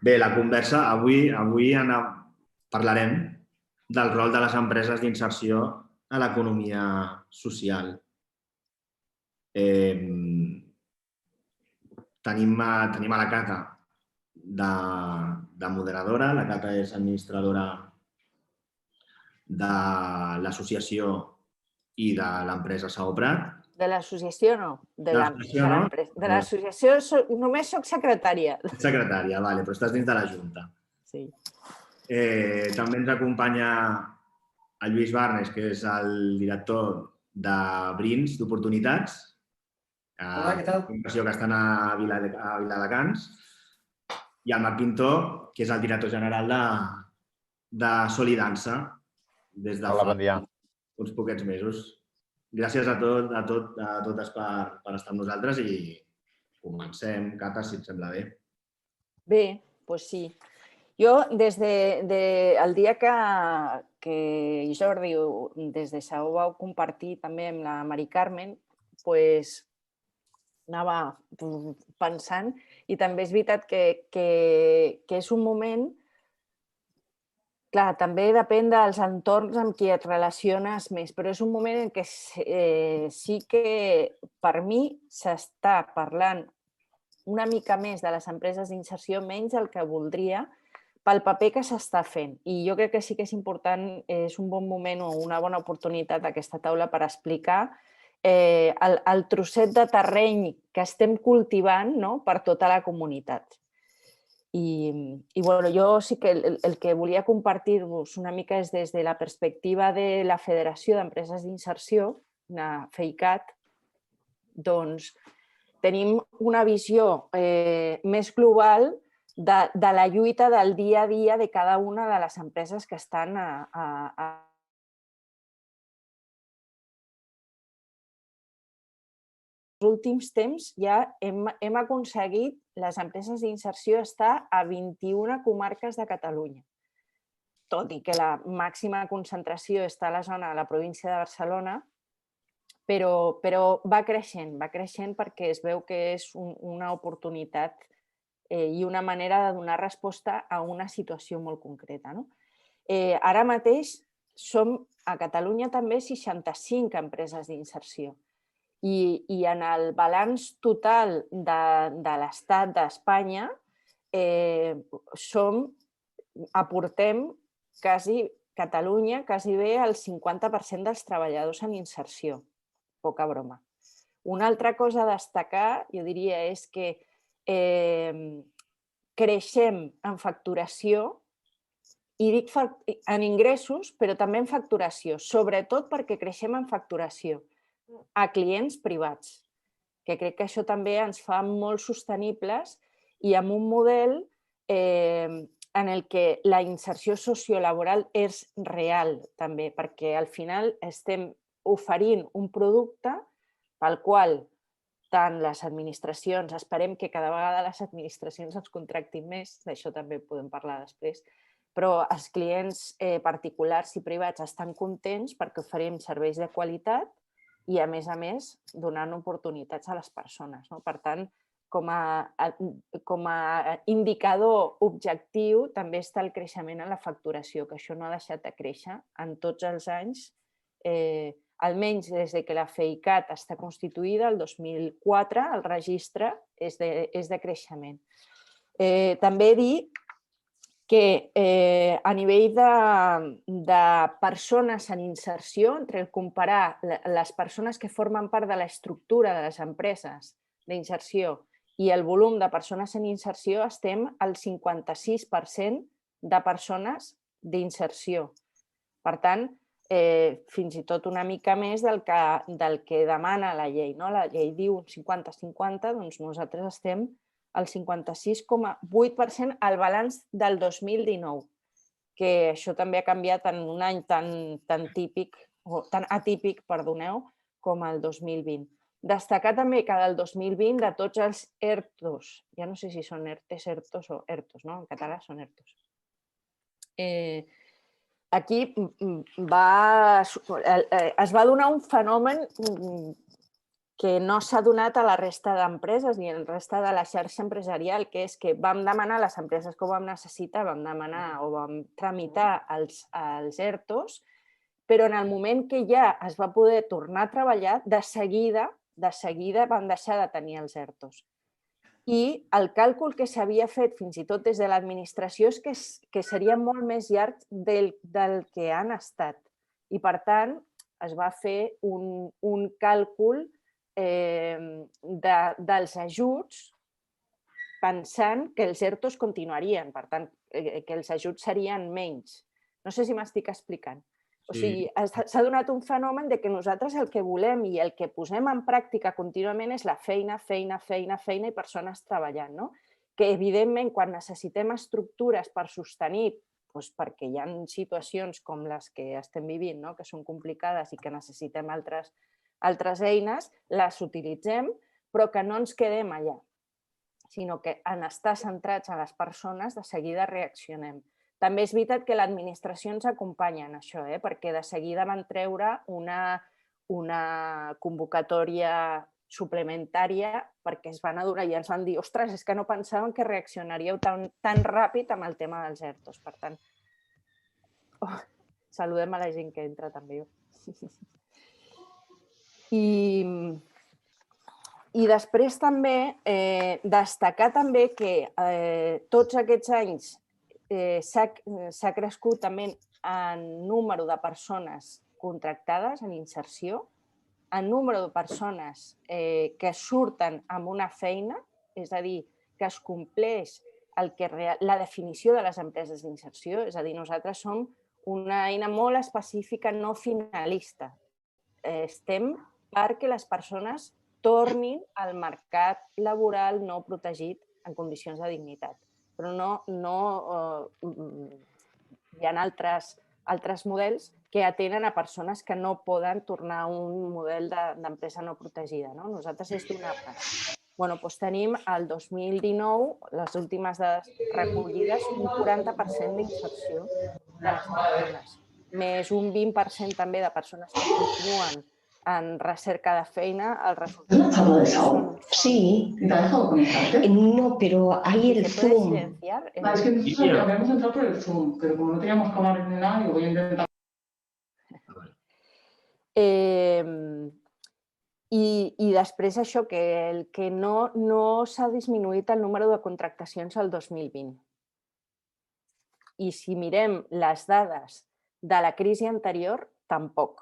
Bé, la conversa, avui parlarem del rol de les empreses d'inserció a l'economia social. Tenim a la Cata de moderadora. La Cata és administradora de l'associació i de l'empresa Sao Prat. De l'associació no, de l'associació no? l'empresa. De l'associació només soc secretària. Secretària, vale, però estàs dins de la Junta. Sí. També ens acompanya el Lluís Barnes, que és el director de Brins d'Oportunitats. Hola, què tal? Una que estan a Viladecans. I el Marc Pintor, que és el director general de Solidança des de fa uns poquets mesos. Gràcies a totes per estar amb nosaltres i comencem. Cata, si et sembla bé. Bé, doncs sí. Jo, des del dia que Jordi, des de Sao, vau compartir també amb la Mari Carmen, doncs anava pensant, i també és veritat que és un moment, clar, també depèn dels entorns amb qui et relaciones més, però és un moment en què sí que per mi s'està parlant una mica més de les empreses d'inserció, menys del que voldria, pel paper que s'està fent. I jo crec que sí que és important, és un bon moment o una bona oportunitat aquesta taula per explicar el trosset de terreny que estem cultivant per tota la comunitat. I jo sí que el que volia compartir-vos una mica és des de la perspectiva de la Federació d'Empreses d'Inserció, la FEICAT, doncs tenim una visió més global de la lluita del dia a dia de cada una de les empreses que estan els últims temps ja hem aconseguit les empreses d'inserció estar a 21 comarques de Catalunya. Tot i que la màxima concentració està a la zona de la província de Barcelona, però va creixent perquè es veu que és una oportunitat i una manera de donar resposta a una situació molt concreta. Ara mateix som a Catalunya també 65 empreses d'inserció. I en el balanç total de l'estat d'Espanya aportem Catalunya quasi bé el 50% dels treballadors en inserció. Poca broma. Una altra cosa a destacar, jo diria, és que creixem en facturació, i dic en ingressos, però també en facturació, sobretot perquè creixem en facturació a clients privats, que crec que això també ens fa molt sostenibles i amb un model en el que la inserció sociolaboral és real també, perquè al final estem oferint un producte pel qual tant les administracions, esperem que cada vegada les administracions ens contractin més, d'això també podem parlar després, però els clients particulars i privats estan contents perquè oferim serveis de qualitat i, a més, donant oportunitats a les persones. Per tant, com a indicador objectiu també està el creixement en la facturació, que això no ha deixat de créixer en tots els anys, almenys des que la FEICAT està constituïda, el 2004, el registre és de creixement. També dir que a nivell de persones en inserció, entre comparar les persones que formen part de l'estructura de les empreses d'inserció i el volum de persones en inserció, estem al 56% de persones d'inserció. Per tant, fins i tot una mica més del que demana la llei. La llei diu 50-50, doncs nosaltres estem al 56,8% al balanç del 2019, que això també ha canviat en un any tan típic, o tan atípic, perdoneu, com el 2020. Destacar també que del 2020, de tots els ERTOs, ja no sé si són ERTES, ERTOs o ERTOs, en català són ERTOs. Aquí es va donar un fenomen que no s'ha donat a la resta d'empreses ni a la resta de la xarxa empresarial, que és que vam demanar a les empreses que ho vam necessitar, vam demanar o vam tramitar els ERTOs, però en el moment que ja es va poder tornar a treballar, de seguida van deixar de tenir els ERTOs. I el càlcul que s'havia fet fins i tot des de l'administració és que seria molt més llarg del que han estat. I, per tant, es va fer un càlcul dels ajuts pensant que els ERTOs continuarien, per tant, que els ajuts serien menys. No sé si m'estic explicant. O sigui, s'ha donat un fenomen de que nosaltres el que volem i el que posem en pràctica contínuament és la feina i persones treballant, no? Que, evidentment, quan necessitem estructures per sostenir, perquè hi ha situacions com les que estem vivint, que són complicades i que necessitem altres eines, les utilitzem, però que no ens quedem allà, sinó que en estar centrats en les persones de seguida reaccionem. També és veritat que l'administració ens acompanya en això, perquè de seguida van treure una convocatòria suplementària perquè es van adonar i ens van dir ostres, és que no pensàvem que reaccionaríeu tan ràpid amb el tema dels ERTOs. Per tant, saludem a la gent que entra també. I després també destacar també que tots aquests anys s'ha crescut també en número de persones contractades en inserció, en número de persones que surten amb una feina, és a dir, que es compleix la definició de les empreses d'inserció, és a dir, nosaltres som una eina molt específica, no finalista. Estem perquè les persones tornin al mercat laboral no protegit en condicions de dignitat. Però hi ha altres models que atenen a persones que no poden tornar a un model d'empresa no protegida. Nosaltres és donar pas. Doncs tenim el 2019, les últimes dades recollides, un 40% d'inserció de les persones, més un 20% també de persones que continuen en recerca de feina. Els resultats són... Sí, no, pero ahí el Zoom. Es que nosotros habíamos entrado por el Zoom, pero como no teníamos cámara ni nada, voy a intentar... I després això, que no s'ha disminuït el número de contractacions al 2020. I si mirem les dades de la crisi anterior, tampoc.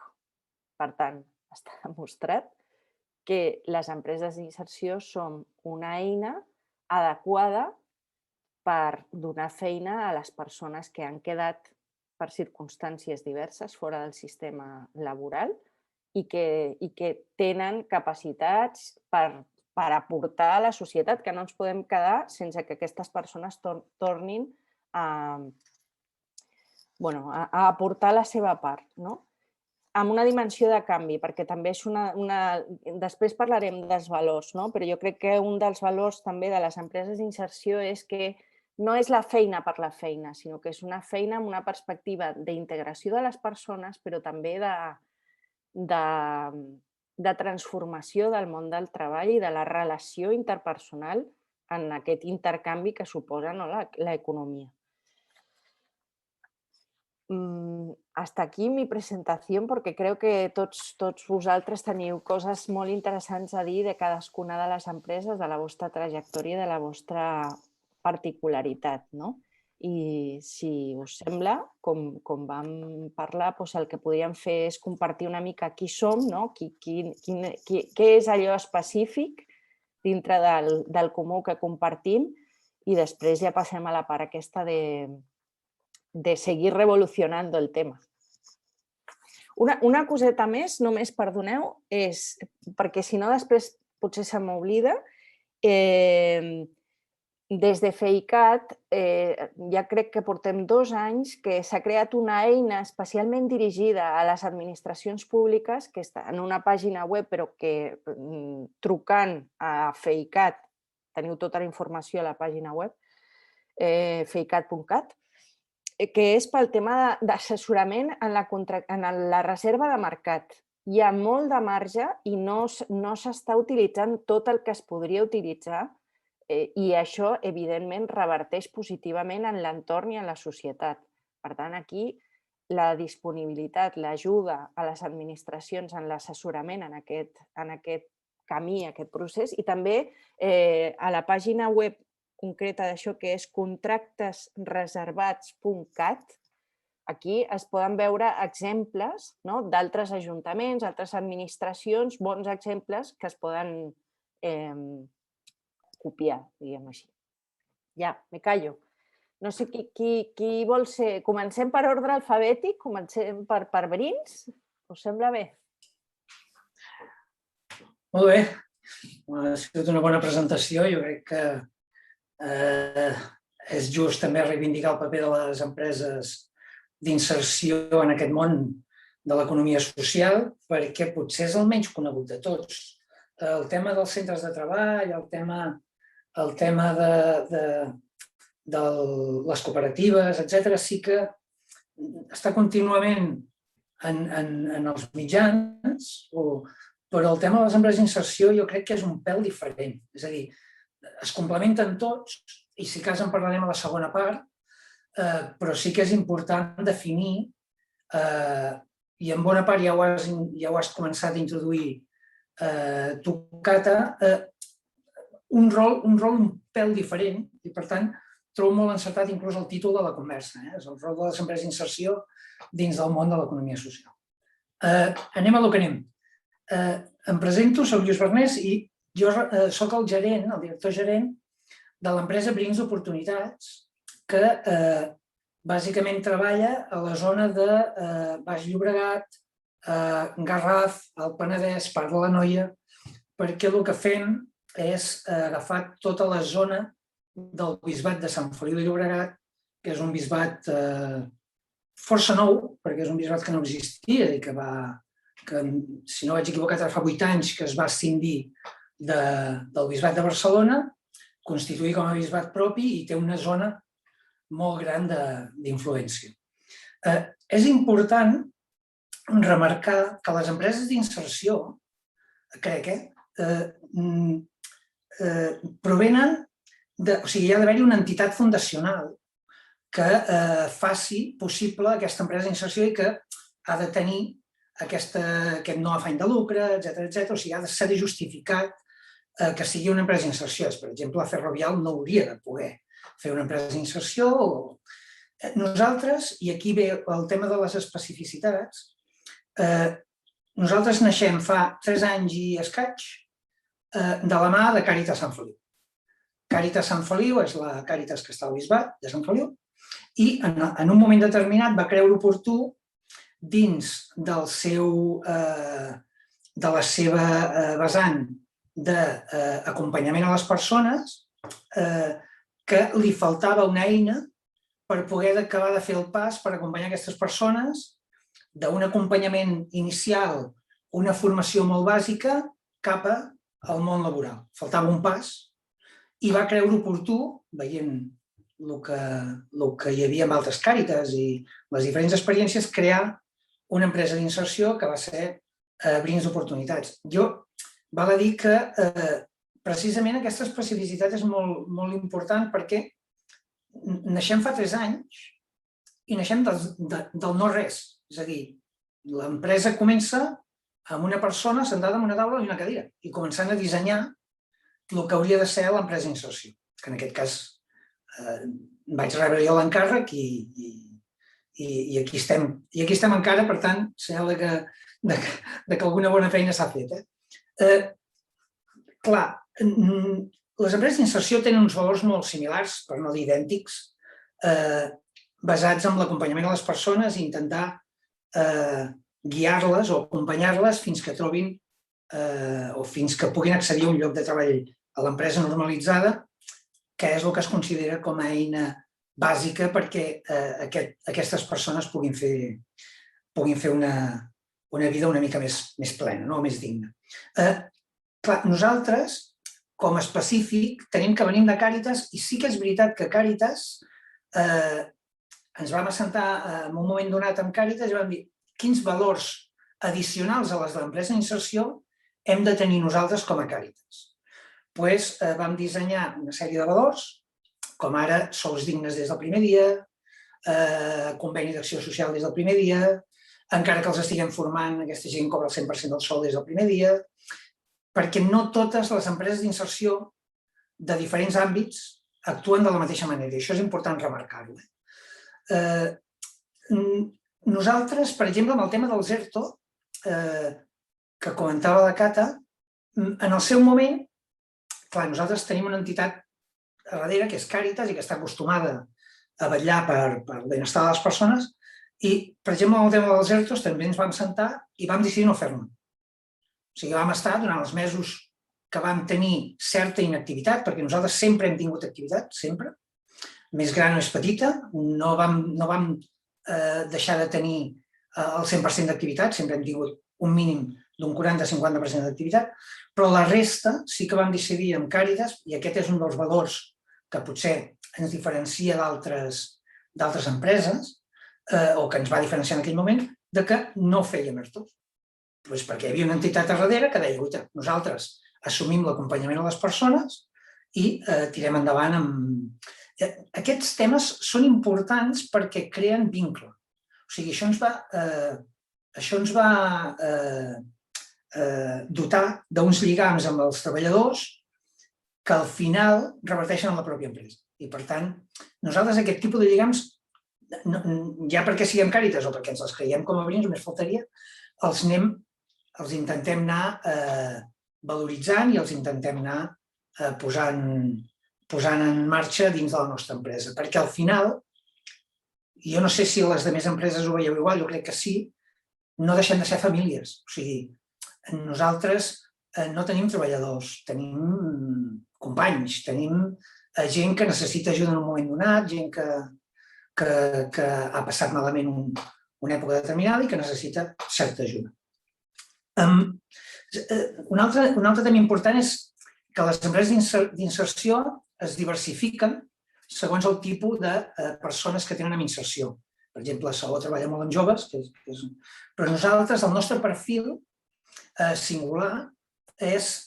Per tant, està demostrat que les empreses d'inserció són una eina adequada per donar feina a les persones que han quedat per circumstàncies diverses fora del sistema laboral i que tenen capacitats per aportar a la societat, que no ens podem quedar sense que aquestes persones tornin a aportar la seva part, no? Amb una dimensió de canvi, perquè també és després parlarem dels valors, però jo crec que un dels valors també de les empreses d'inserció és que no és la feina per la feina, sinó que és una feina amb una perspectiva d'integració de les persones, però també de transformació del món del treball i de la relació interpersonal en aquest intercanvi que suposa l'economia. Hasta aquí mi presentació, perquè crec que tots vosaltres teniu coses molt interessants a dir de cadascuna de les empreses, de la vostra trajectòria i de la vostra particularitat. I si us sembla, com vam parlar, el que podríem fer és compartir una mica qui som, què és allò específic dintre del comú que compartim i després ja passem a la part aquesta de seguir revolucionando el tema. Una coseta més, només perdoneu, és, perquè si no després potser se m'oblida, des de FEICAT ja crec que portem 2 anys que s'ha creat una eina especialment dirigida a les administracions públiques que està en una pàgina web, però que trucant a FEICAT, teniu tota la informació a la pàgina web, feicat.cat, que és pel tema d'assessorament en la reserva de mercat. hi ha molt de marge i no s'està utilitzant tot el que es podria utilitzar i això, evidentment, reverteix positivament en l'entorn i en la societat. Per tant, aquí la disponibilitat, l'ajuda a les administracions en l'assessorament en aquest camí, aquest procés, i també a la pàgina web concreta d'això, que és contractesreservats.cat, aquí es poden veure exemples d'altres ajuntaments, altres administracions, bons exemples que es poden copiar, diguem així. Ja, me callo. No sé qui vol ser... Comencem per ordre alfabètic? Comencem per Brins? Us sembla bé? Molt bé. Ha sigut una bona presentació. Jo crec que és just també reivindicar el paper de les empreses d'inserció en aquest món de l'economia social, perquè potser és el menys conegut de tots. El tema dels centres de treball, el tema de les cooperatives, etc., sí que està contínuament en els mitjans, però el tema de les empreses d'inserció jo crec que és un pèl diferent. És a dir, es complementen tots, i si cas en parlarem a la segona part, però sí que és important definir, i en bona part ja ho has començat a introduir tu, Cata, un rol un pèl diferent, i per tant trobo molt encertat inclús el títol de la conversa, és el rol de les empreses d'inserció dins del món de l'economia social. Anem a lo que anem. Em presento, soc Lluís Bernés i jo soc el gerent, el director gerent de l'empresa Brins Oportunitats, que bàsicament treballa a la zona de Baix Llobregat, Garraf, el Penedès, part de l'Anoia, perquè el que fem és agafar tota la zona del bisbat de Sant Feliu de Llobregat, que és un bisbat força nou, perquè és un bisbat que no existia i que, si no vaig equivocat, ara fa 8 anys que es va escindir del bisbat de Barcelona, constituir com a bisbat propi i té una zona molt gran d'influència. És important remarcar que les empreses d'inserció, crec, provenen o sigui, hi ha d'haver-hi una entitat fundacional que faci possible aquesta empresa d'inserció i que ha de tenir aquest no afany de lucre, etc. O sigui, ha de ser justificat que sigui una empresa d'inserció. Per exemple, la Ferrovial no hauria de poder fer una empresa d'inserció. Nosaltres, i aquí ve el tema de les especificitats, nosaltres naixem fa 3 anys i escaig de la mà de Càritas Sant Feliu. Càritas Sant Feliu és la Càritas que està al bisbat de Sant Feliu i en un moment determinat va creure oportú dins de la seva vessant d'acompanyament a les persones que li faltava una eina per poder acabar de fer el pas per acompanyar aquestes persones d'un acompanyament inicial, una formació molt bàsica, cap al món laboral. Faltava un pas i va creure oportú, veient el que hi havia amb altres Càritas i les diferents experiències, crear una empresa d'inserció que va ser Brins Oportunitats. Val a dir que precisament aquesta especificitat és molt important perquè naixem fa 3 anys i naixem del no res. És a dir, l'empresa comença amb una persona sentada en una taula i una cadira i començant a dissenyar el que hauria de ser l'empresa d'inserció, que en aquest cas vaig rebre jo l'encàrrec i aquí estem encara, per tant, senyal que alguna bona feina s'ha fet. Clar, les empreses d'inserció tenen uns valors molt similars, per no dir idèntics, basats en l'acompanyament a les persones i intentar guiar-les o acompanyar-les fins que trobin o fins que puguin accedir a un lloc de treball a l'empresa normalitzada, que és el que es considera com a eina bàsica perquè aquestes persones puguin fer una vida una mica més plena, més digna. Clar, nosaltres, com a específic, tenim que venim de Càritas i sí que és veritat que Càritas ens vam assentar en un moment donat amb Càritas i vam dir quins valors addicionals a les de l'empresa d'inserció hem de tenir nosaltres com a Càritas. Vam dissenyar una sèrie de valors, com ara sous dignes des del primer dia, conveni d'acció social des del primer dia, encara que els estiguem formant, aquesta gent cobra el 100% del sou des del primer dia, perquè no totes les empreses d'inserció de diferents àmbits actuen de la mateixa manera, i això és important remarcar-ho. Nosaltres, per exemple, amb el tema dels ERTO, que comentava la Cata, en el seu moment, clar, nosaltres tenim una entitat a darrere que és Càritas i que està acostumada a vetllar per el benestar de les persones i, per exemple, amb el tema dels ERTOs també ens vam sentar i vam decidir no fer-ne. O sigui, vam estar durant els mesos que vam tenir certa inactivitat, perquè nosaltres sempre hem tingut activitat, sempre, més gran o més petita, no vam deixar de tenir el 100% d'activitat, sempre hem tingut un mínim d'un 40-50% d'activitat, però la resta sí que vam decidir amb Càritas, i aquest és un dels valors que potser ens diferencia d'altres empreses, o que ens va diferenciar en aquell moment, de que no fèiem ERTOs. Perquè hi havia una entitat a darrere que deia, nosaltres assumim l'acompanyament a les persones i tirem endavant amb... Aquests temes són importants perquè creen vincle. O sigui, això ens va dotar d'uns lligams amb els treballadors que al final reverteixen en la pròpia empresa. I, per tant, nosaltres aquest tipus de lligams, ja perquè siguem Càritas o perquè ens els creiem com a veïns, només faltaria, els intentem anar valoritzant i els intentem anar posant en marxa dins de la nostra empresa. Perquè al final, jo no sé si les altres empreses ho veieu igual, jo crec que sí, no deixem de ser famílies. O sigui, nosaltres no tenim treballadors, tenim companys, tenim gent que necessita ajuda en un moment donat, gent que ha passat malament una època determinada i que necessita certa ajuda. Un altre tema important és que les empreses d'inserció es diversifiquen segons el tipus de persones que tenen amb inserció. Per exemple, Saló treballa molt amb joves, però nosaltres, el nostre perfil singular és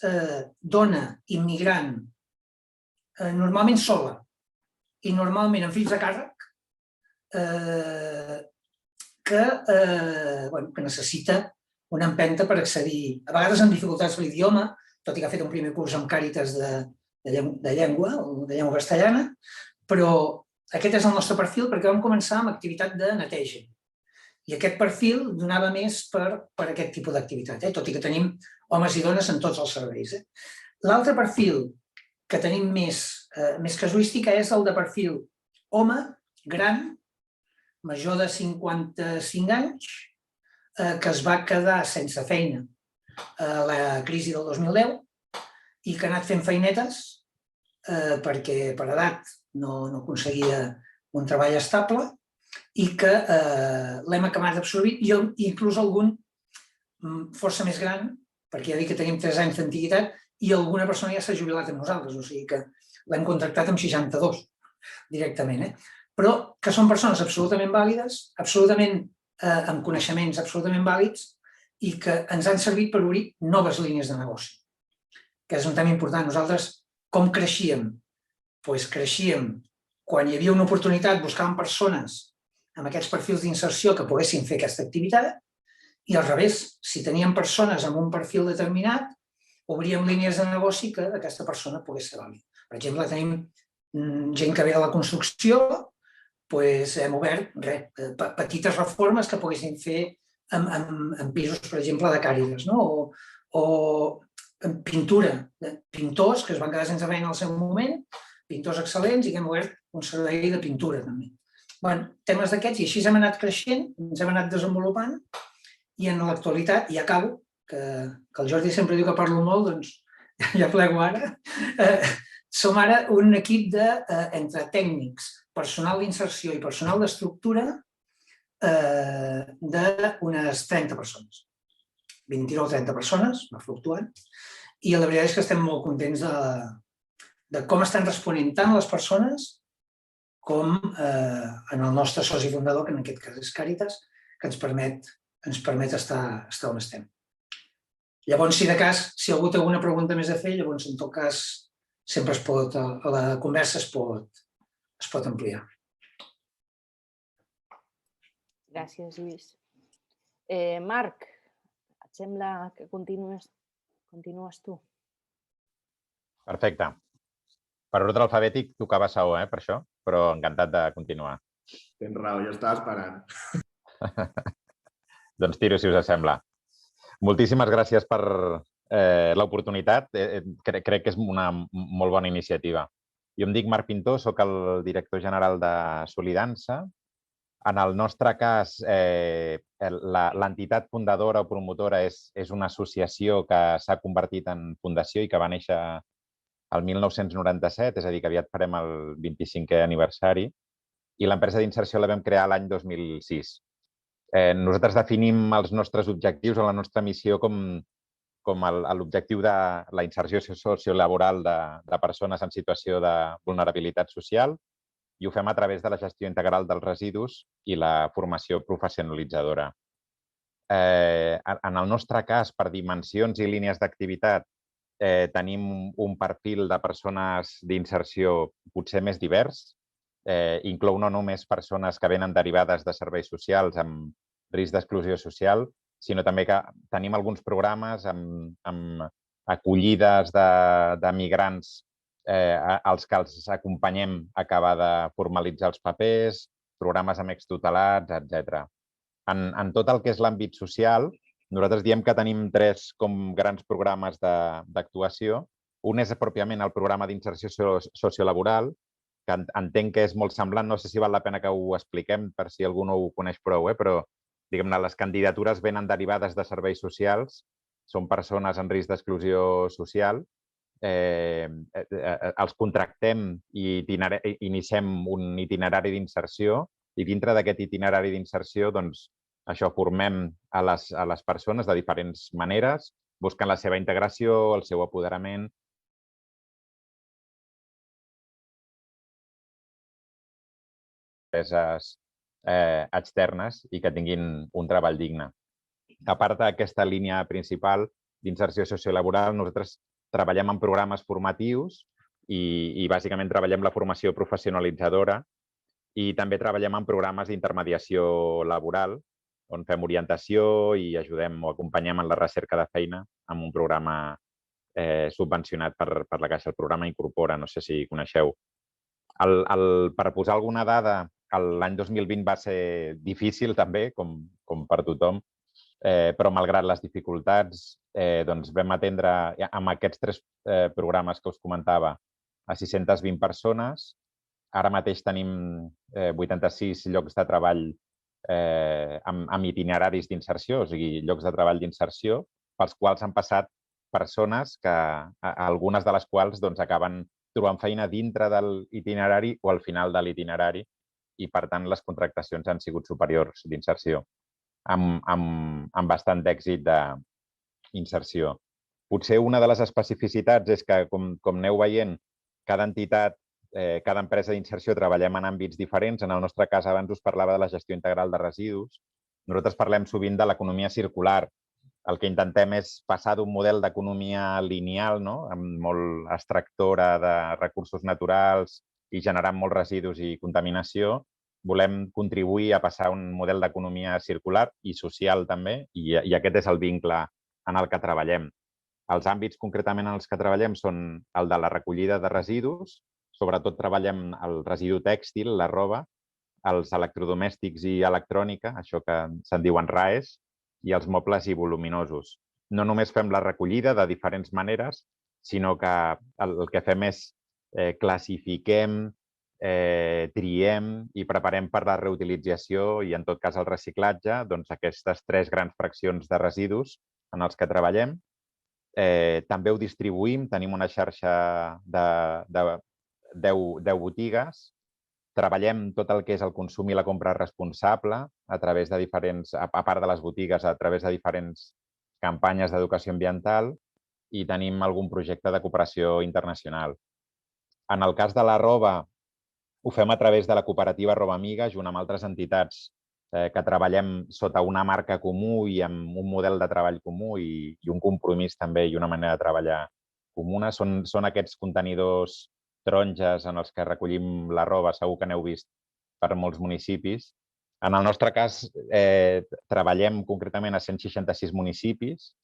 dona immigrant, normalment sola i normalment amb fills a càrrec, que necessita una empenta per accedir, a vegades amb dificultats de l'idioma, tot i que ha fet un primer curs amb Càritas de llengua o de llengua castellana, però aquest és el nostre perfil perquè vam començar amb activitat de neteja. I aquest perfil donava més per aquest tipus d'activitat, tot i que tenim homes i dones en tots els serveis. L'altre perfil que tenim més casuística és el de perfil home, gran, major de 55 anys, que es va quedar sense feina a la crisi del 2010 i que ha anat fent feinetes perquè per edat no aconseguia un treball estable i que l'hem acabat d'absorbir, i inclús algun força més gran, perquè ja dic que tenim 3 anys d'antiguitat i alguna persona ja s'ha jubilat amb nosaltres, o sigui que l'hem contractat amb 62 directament, però que són persones absolutament vàlides, absolutament amb coneixements absolutament vàlids i que ens han servit per obrir noves línies de negoci, que és un tema important. Nosaltres com creixíem? Doncs creixíem quan hi havia una oportunitat, buscàvem persones amb aquests perfils d'inserció que poguessin fer aquesta activitat i al revés, si teníem persones amb un perfil determinat, obríem línies de negoci que aquesta persona pogués ser vàlida. Per exemple, tenim gent que ve de la construcció, doncs hem obert petites reformes que poguessin fer en pisos, per exemple, de Càritas, o en pintura, pintors que es van quedar sense feina al seu moment, pintors excel·lents, i que hem obert un servei de pintura també. Temes d'aquests, i així hem anat creixent, ens hem anat desenvolupant, i en l'actualitat, i acabo, que el Jordi sempre diu que parlo molt, doncs ja plego ara, som ara un equip entre tècnics, personal d'inserció i personal d'estructura d'unes 30 persones. 29 o 30 persones, va fluctuant, i la veritat és que estem molt contents de com estan responent tant les persones com en el nostre soci fundador, que en aquest cas és Càritas, que ens permet ens permet estar on estem. Llavors, si de cas, si algú té alguna pregunta més a fer, llavors, en tot cas, sempre la conversa es pot ampliar. Gràcies, Lluís. Marc, et sembla que continues tu? Perfecte. Per ordre alfabètic tocava Saó, per això, però encantat de continuar. Tens raó, jo estava esperant. Doncs tiro, si us sembla. Moltíssimes gràcies per l'oportunitat. Crec que és una molt bona iniciativa. Jo em dic Marc Pintó, soc el director general de Solidança. En el nostre cas, l'entitat fundadora o promotora és una associació que s'ha convertit en fundació i que va néixer el 1997, és a dir, que aviat farem el 25è aniversari, i l'empresa d'inserció la vam crear l'any 2006. Nosaltres definim els nostres objectius o la nostra missió com l'objectiu de la inserció sociolaboral de persones en situació de vulnerabilitat social, i ho fem a través de la gestió integral dels residus i la formació professionalitzadora. En el nostre cas, per dimensions i línies d'activitat, tenim un perfil de persones d'inserció potser més divers. Inclou no només persones que venen derivades de serveis socials amb risc d'exclusió social, sinó també que tenim alguns programes amb acollides de migrants als que els acompanyem a acabar de formalitzar els papers, programes amb extutelats, etc. En tot el que és l'àmbit social, nosaltres diem que tenim 3 grans programes d'actuació. Un és pròpiament el programa d'inserció sociolaboral, que entenc que és molt semblant, no sé si val la pena que ho expliquem per si algú no ho coneix prou, però diguem-ne, les candidatures venen derivades de serveis socials, són persones en risc d'exclusió social, els contractem i iniciem un itinerari d'inserció i dintre d'aquest itinerari d'inserció, doncs, això formem a les persones de diferents maneres, buscant la seva integració, el seu apoderament. Empreses externes i que tinguin un treball digne. A part d'aquesta línia principal d'inserció sociolaboral, nosaltres treballem en programes formatius i bàsicament treballem la formació professionalitzadora i també treballem en programes d'intermediació laboral, on fem orientació i ajudem o acompanyem en la recerca de feina amb un programa subvencionat per la Caixa. El programa Incorpora, no sé si coneixeu. Per posar alguna dada, l'any 2020 va ser difícil també, com per tothom, però malgrat les dificultats vam atendre amb aquests 3 programes que us comentava a 620 persones. Ara mateix tenim 86 llocs de treball amb itineraris d'inserció, o sigui, llocs de treball d'inserció, pels quals han passat persones, algunes de les quals acaben trobant feina dintre de l'itinerari o al final de l'itinerari i, per tant, les contractacions han sigut superiors d'inserció, amb bastant d'èxit d'inserció. Potser una de les especificitats és que, com aneu veient, cada entitat, cada empresa d'inserció treballem en àmbits diferents. En el nostre cas, abans us parlava de la gestió integral de residus. Nosaltres parlem sovint de l'economia circular. El que intentem és passar d'un model d'economia lineal, molt extractora de recursos naturals i generant molts residus i contaminació. Volem contribuir a passar a un model d'economia circular i social també, i aquest és el vincle en el que treballem. Els àmbits concretament en els que treballem són el de la recollida de residus, sobretot treballem el residu tèxtil, la roba, els electrodomèstics i electrònica, això que se'n diuen RAEs, i els mobles i voluminosos. No només fem la recollida de diferents maneres, sinó que el que fem és classifiquem, triem i preparem per la reutilització i, en tot cas, el reciclatge, aquestes 3 grans fraccions de residus en els que treballem. També ho distribuïm, tenim una xarxa de 10 botigues. Treballem tot el que és el consum i la compra responsable a través de diferents, a part de les botigues, a través de diferents campanyes d'educació ambiental i tenim algun projecte de cooperació internacional. En el cas de la roba, ho fem a través de la cooperativa Roba Amiga, junt amb altres entitats que treballem sota una marca comú i amb un model de treball comú i un compromís també i una manera de treballar comuna. Són aquests contenidors taronges en els que recollim la roba, segur que n'heu vist per molts municipis. En el nostre cas, treballem concretament a 166 municipis,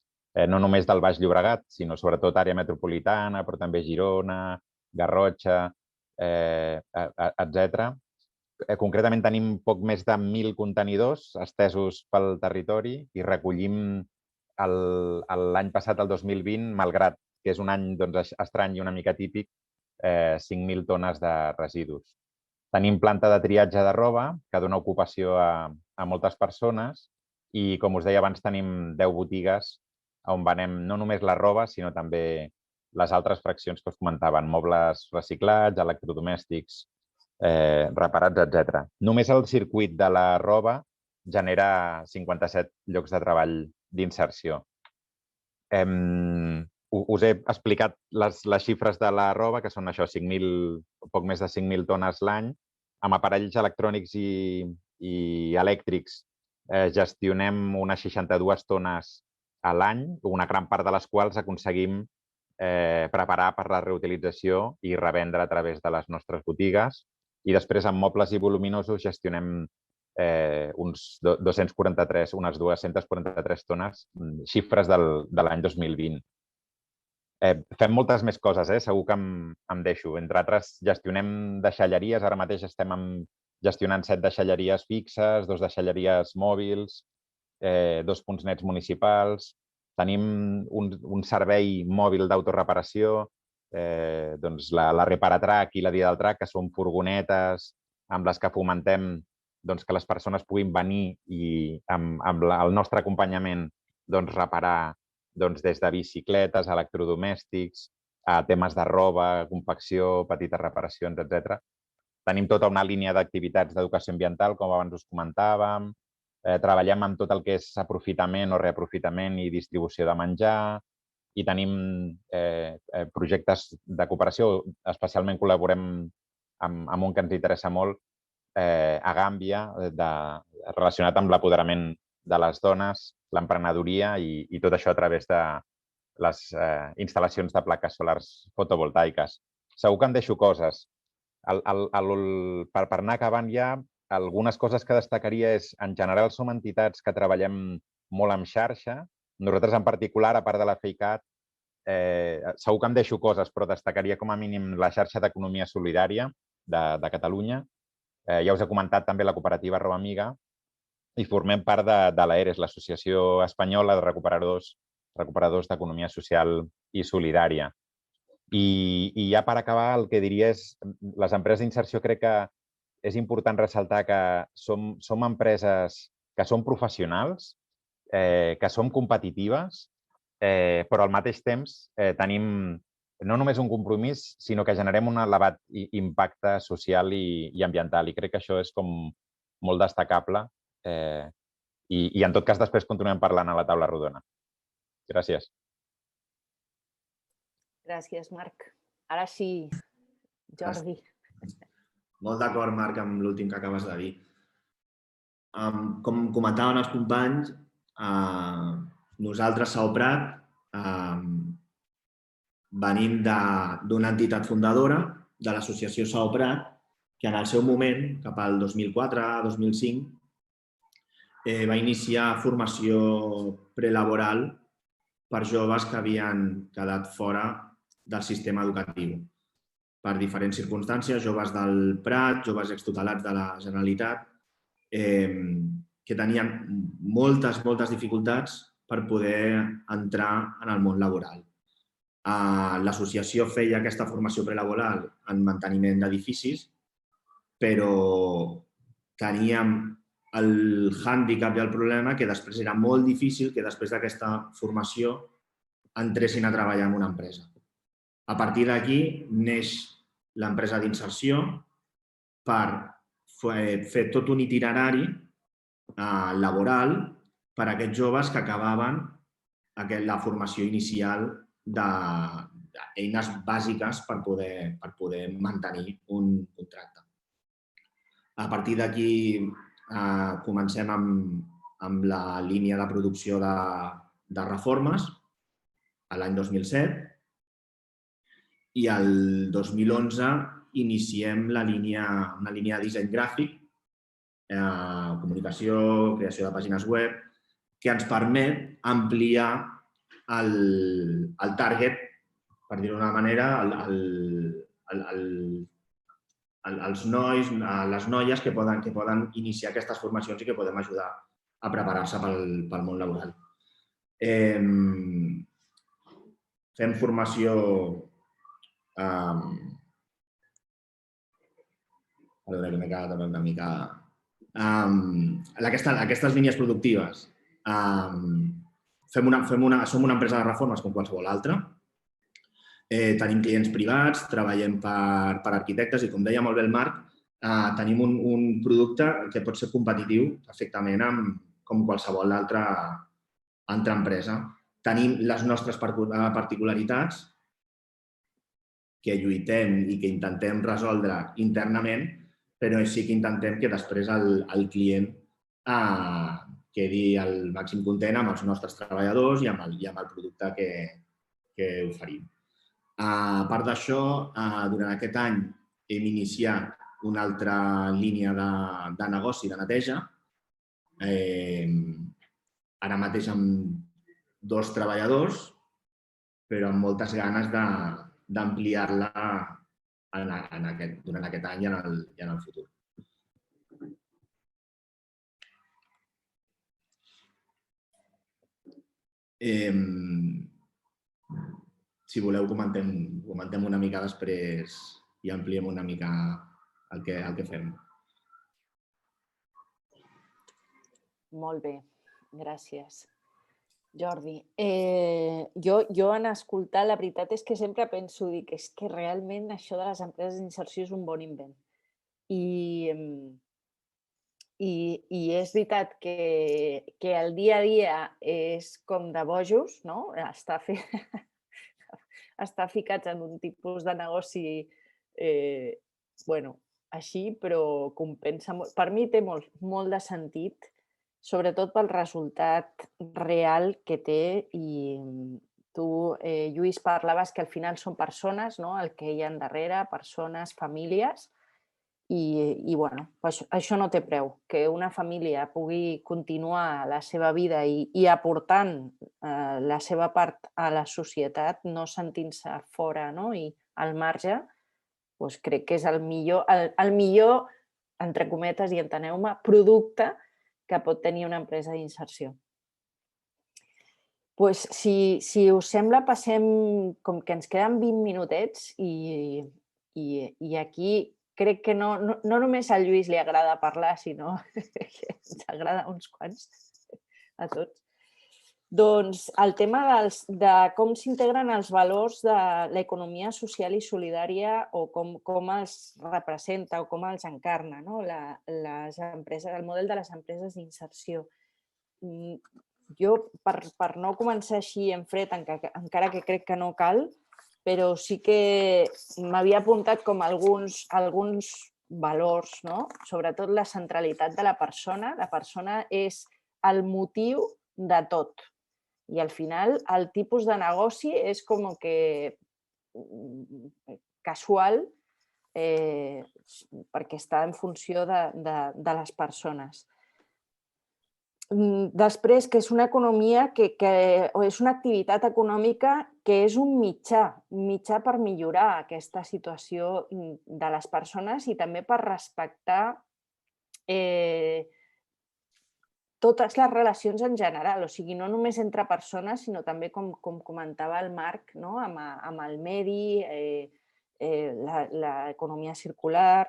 no només del Baix Llobregat, sinó sobretot àrea metropolitana, però també Girona, Garrotxa, etc. Concretament tenim poc més de 1.000 contenidors estesos pel territori i recollim l'any passat, el 2020, malgrat que és un any estrany i una mica típic, 5.000 tones de residus. Tenim planta de triatge de roba, que dona ocupació a moltes persones i, com us deia abans, tenim 10 botigues on venem no només la roba, sinó també les altres fraccions que us comentaven, mobles reciclats, electrodomèstics, reparats, etc. Només el circuit de la roba genera 57 llocs de treball d'inserció. Us he explicat les xifres de la roba, que són això, poc més de 5.000 tones l'any. Amb aparells electrònics i elèctrics gestionem unes 62 tones a l'any, una gran part de les quals aconseguim preparar per la reutilització i revendre a través de les nostres botigues. I després, amb mobles i voluminosos, gestionem unes 243 tones, xifres de l'any 2020. Fem moltes més coses, segur que em deixo. Entre altres, gestionem deixalleries. Ara mateix estem gestionant 7 deixalleries fixes, 2 deixalleries mòbils, 2 punts nets municipals. Tenim un servei mòbil d'autoreparació, la Reparatrac i la Didaltrac, que són furgonetes amb les que fomentem que les persones puguin venir i amb el nostre acompanyament reparar des de bicicletes, electrodomèstics, a temes de roba, confecció, petites reparacions, etc. Tenim tota una línia d'activitats d'educació ambiental, com abans us comentàvem. Treballem amb tot el que és aprofitament o reaprofitament i distribució de menjar i tenim projectes de cooperació. Especialment col·laborem amb un que ens interessa molt, a Gàmbia, relacionat amb l'apoderament de les dones, l'emprenedoria i tot això a través de les instal·lacions de plaques solars fotovoltaiques. Segur que em deixo coses. Per anar acabant ja, algunes coses que destacaria és, en general, som entitats que treballem molt en xarxa. Nosaltres, en particular, a part de la FEICAT, segur que em deixo coses, però destacaria com a mínim la xarxa d'economia solidària de Catalunya. Ja us he comentat també la cooperativa Roba Amiga i formem part de l'AERES, l'Associació Espanyola de Recuperadors d'Economia Social i Solidària. I ja per acabar, el que diria és, les empreses d'inserció crec que és important ressaltar que som empreses que són professionals, que som competitives, però al mateix temps tenim no només un compromís, sinó que generem un elevat impacte social i ambiental. I crec que això és com molt destacable. I en tot cas, després continuem parlant a la taula rodona. Gràcies. Gràcies, Marc. Ara sí, Jordi. Molt d'acord, Marc, amb l'últim que acabes de dir. Com comentaven els companys, nosaltres, Sao Prat, venim d'una entitat fundadora, de l'associació Sao Prat, que en el seu moment, cap al 2004-2005, va iniciar formació prelaboral per joves que havien quedat fora del sistema educatiu. Per diferents circumstàncies, joves del Prat, joves extutelats de la Generalitat, que tenien moltes dificultats per poder entrar en el món laboral. L'associació feia aquesta formació prelaboral en manteniment d'edificis, però teníem el hàndicap i el problema que després era molt difícil que després d'aquesta formació entressin a treballar en una empresa. A partir d'aquí neix l'empresa d'inserció per fer tot un itinerari laboral per a aquests joves que acabaven la formació inicial d'eines bàsiques per poder mantenir un contracte. A partir d'aquí comencem amb la línia de producció de reformes l'any 2007 i el 2011 iniciem una línia de disseny gràfic, comunicació, creació de pàgines web, que ens permet ampliar el target, per dir-ho d'una manera, els nois, les noies que poden iniciar aquestes formacions i que podem ajudar a preparar-se pel món laboral. Fem formació perdó, que m'he quedat una mica... Aquestes línies productives. Som una empresa de reformes com qualsevol altra. Tenim clients privats, treballem per arquitectes i, com deia molt bé el Marc, tenim un producte que pot ser competitiu perfectament com qualsevol altra empresa. Tenim les nostres particularitats que lluitem i que intentem resoldre internament, però sí que intentem que després el client quedi al màxim content amb els nostres treballadors i amb el producte que oferim. A part d'això, durant aquest any hem iniciat una altra línia de negoci de neteja, ara mateix amb 2 treballadors, però amb moltes ganes d'ampliar-la durant aquest any i en el futur. Si voleu, comentem una mica després i ampliem una mica el que fem. Molt bé, gràcies. Jordi, jo en escoltar, la veritat és que sempre penso, dic, és que realment això de les empreses d'inserció és un bon invent. I és veritat que el dia a dia és com de bojos, no? Estar ficats en un tipus de negoci així, però compensa molt. Per mi té molt de sentit, sobretot pel resultat real que té. I tu, Lluís, parlaves que al final són persones, no? El que hi ha darrere, persones, famílies. I això no té preu, que una família pugui continuar la seva vida i aportant la seva part a la societat, no sentint-se fora i al marge, crec que és el millor, entre cometes, i enteneu-me, producte que pot tenir una empresa d'inserció. Si us sembla, passem, com que ens queden 20 minutets i aquí crec que no només a Lluís li agrada parlar, sinó que ens agrada uns quants, a tots. Doncs el tema de com s'integren els valors de l'economia social i solidària o com els representa o com els encarna el model de les empreses d'inserció. Jo, per no començar així en fred, encara que crec que no cal, però sí que m'havia apuntat com alguns valors, sobretot la centralitat de la persona. La persona és el motiu de tot. I al final el tipus de negoci és com que casual perquè està en funció de les persones. Després, que és una economia o és una activitat econòmica que és un mitjà per millorar aquesta situació de les persones i també per respectar totes les relacions en general, o sigui, no només entre persones, sinó també, com comentava el Marc, amb el medi, l'economia circular.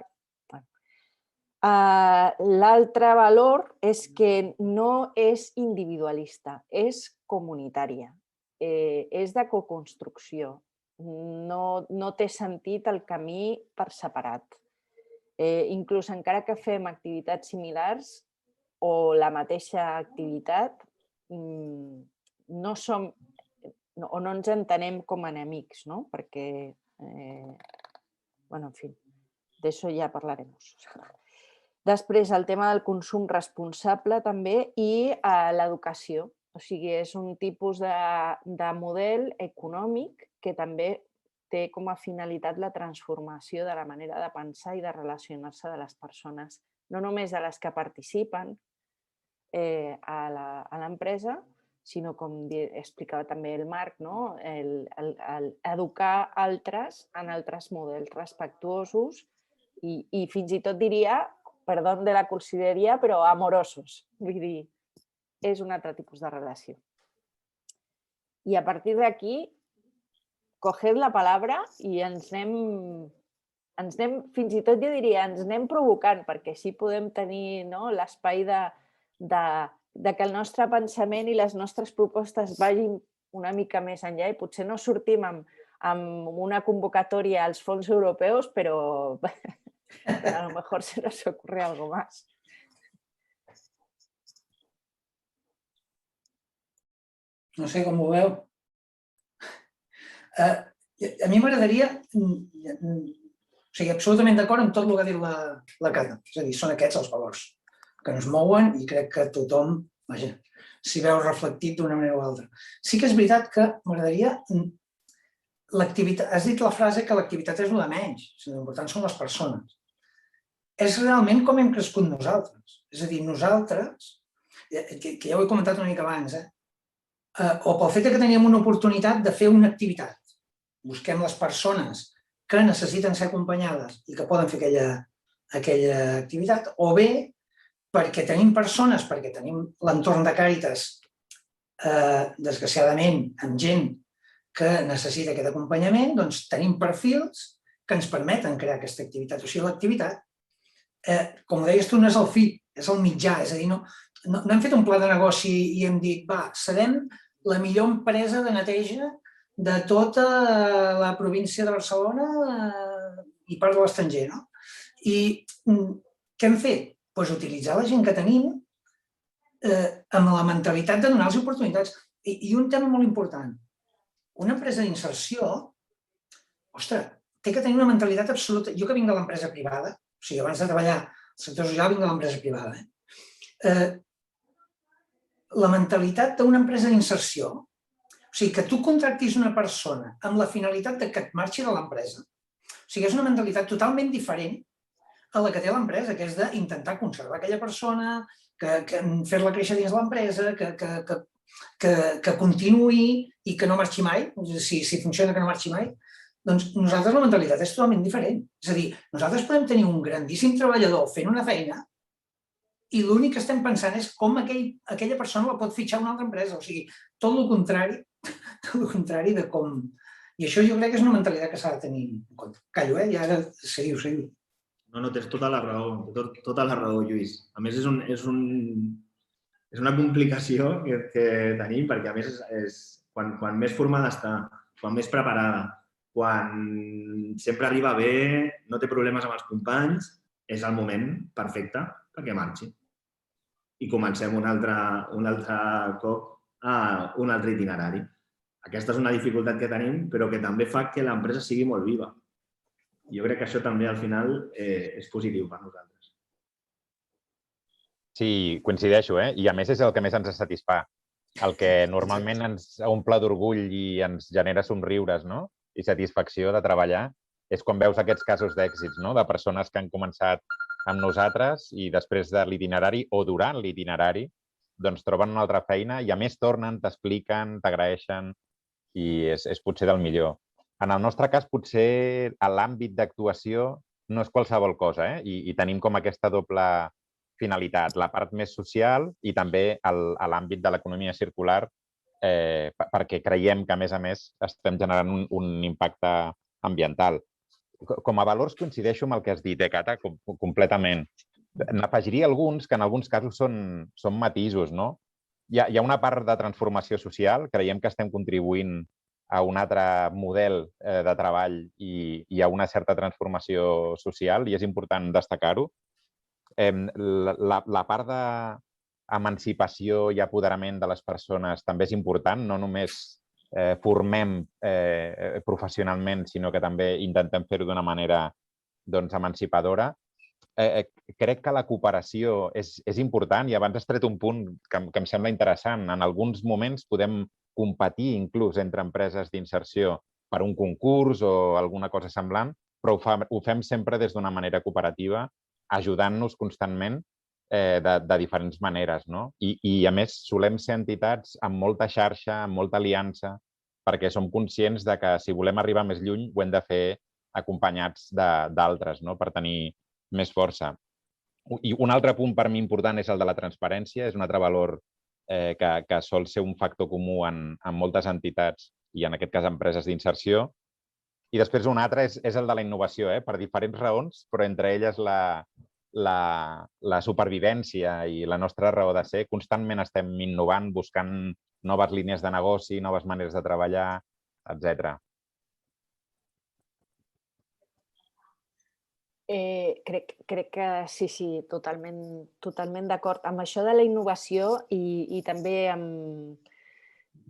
L'altre valor és que no és individualista, és comunitària, és de coconstrucció. No té sentit el camí per separat. Inclús encara que fem activitats similars o la mateixa activitat, no ens entenem com a enemics, perquè, en fi, d'això ja parlarem. Després, el tema del consum responsable també i l'educació. O sigui, és un tipus de model econòmic que també té com a finalitat la transformació de la manera de pensar i de relacionar-se de les persones, no només de les que participen a l'empresa, sinó, com explicava també el Marc, educar altres en altres models respectuosos i fins i tot diria, perdó de la conselleria, però amorosos. Vull dir, és un altre tipus de relació. I a partir d'aquí, coged la palabra i ens anem, fins i tot jo diria, ens anem provocant, perquè així podem tenir l'espai de que el nostre pensament i les nostres propostes vagin una mica més enllà i potser no sortim amb una convocatòria als fons europeus, però a lo mejor se nos ocurre algo más. No sé com ho veu. A mi m'agradaria, o sigui, absolutament d'acord amb tot el que ha dit la Cata. És a dir, són aquests els valors que ens mouen i crec que tothom, vaja, s'hi veu reflectit d'una manera o altra. Sí que és veritat que m'agradaria l'activitat, has dit la frase que l'activitat és el de menys, l'important són les persones. És realment com hem crescut nosaltres. És a dir, nosaltres, que ja ho he comentat una mica abans, o pel fet que teníem una oportunitat de fer una activitat. Busquem les persones que necessiten ser acompanyades i que poden fer aquella activitat, o bé perquè tenim persones, perquè tenim l'entorn de Càritas, desgraciadament, amb gent que necessita aquest acompanyament, doncs tenim perfils que ens permeten crear aquesta activitat. O sigui, l'activitat, com ho deies tu, no és el fi, és el mitjà. És a dir, no hem fet un pla de negoci i hem dit, va, serem la millor empresa de neteja de tota la província de Barcelona i part de l'estranger, no? I què hem fet? Doncs utilitzar la gent que tenim amb la mentalitat de donar-los oportunitats. I un tema molt important, una empresa d'inserció, ostres, té que tenir una mentalitat absoluta. Jo que vinc de l'empresa privada, o sigui, abans de treballar al sector social vinc de l'empresa privada, la mentalitat d'una empresa d'inserció, o sigui, que tu contractis una persona amb la finalitat que et marxi de l'empresa, o sigui, és una mentalitat totalment diferent a la que té l'empresa, que és d'intentar conservar aquella persona, fer-la créixer dins l'empresa, que continuï i que no marxi mai, si funciona que no marxi mai. Doncs nosaltres la mentalitat és totalment diferent. És a dir, nosaltres podem tenir un grandíssim treballador fent una feina i l'únic que estem pensant és com aquella persona la pot fitxar una altra empresa. O sigui, tot el contrari de com... I això jo crec que és una mentalitat que s'ha de tenir en compte. Callo, i ara seguiu. No, tens tota la raó, Lluís. A més, és una complicació que tenim, perquè a més, quan més formada està, quan més preparada, quan sempre arriba bé, no té problemes amb els companys, és el moment perfecte perquè marxi. I comencem un altre cop un altre itinerari. Aquesta és una dificultat que tenim, però que també fa que l'empresa sigui molt viva. Jo crec que això també al final és positiu per nosaltres. Sí, coincideixo, i a més és el que més ens satisfà. El que normalment ens omple d'orgull i ens genera somriures i satisfacció de treballar és quan veus aquests casos d'èxits, de persones que han començat amb nosaltres i després de l'itinerari o durant l'itinerari doncs troben una altra feina i a més tornen, t'expliquen, t'agraeixen i és potser del millor. En el nostre cas, potser l'àmbit d'actuació no és qualsevol cosa i tenim com aquesta doble finalitat, la part més social i també l'àmbit de l'economia circular perquè creiem que, a més, estem generant un impacte ambiental. Com a valors coincideixo amb el que has dit, Cata, completament. N'afegiria alguns que en alguns casos són matisos. Hi ha una part de transformació social, creiem que estem contribuint a un altre model de treball i a una certa transformació social i és important destacar-ho. La part d'emancipació i apoderament de les persones també és important, no només formem professionalment, sinó que també intentem fer-ho d'una manera emancipadora. crec que la cooperació és important i abans has tret un punt que em sembla interessant. En alguns moments podem competir inclús entre empreses d'inserció per un concurs o alguna cosa semblant, però ho fem sempre des d'una manera cooperativa, ajudant-nos constantment de diferents maneres. I, a més, solem ser entitats amb molta xarxa, amb molta aliança, perquè som conscients de que si volem arribar més lluny ho hem de fer acompanyats d'altres, per tenir més força. I un altre punt per mi important és el de la transparència. És un altre valor que sol ser un factor comú en moltes entitats i en aquest cas empreses d'inserció. I després un altre és el de la innovació, per diferents raons, però entre elles la supervivència i la nostra raó de ser. Constantment estem innovant, buscant noves línies de negoci, noves maneres de treballar, etc. Crec que sí, totalment d'acord amb això de la innovació i també amb...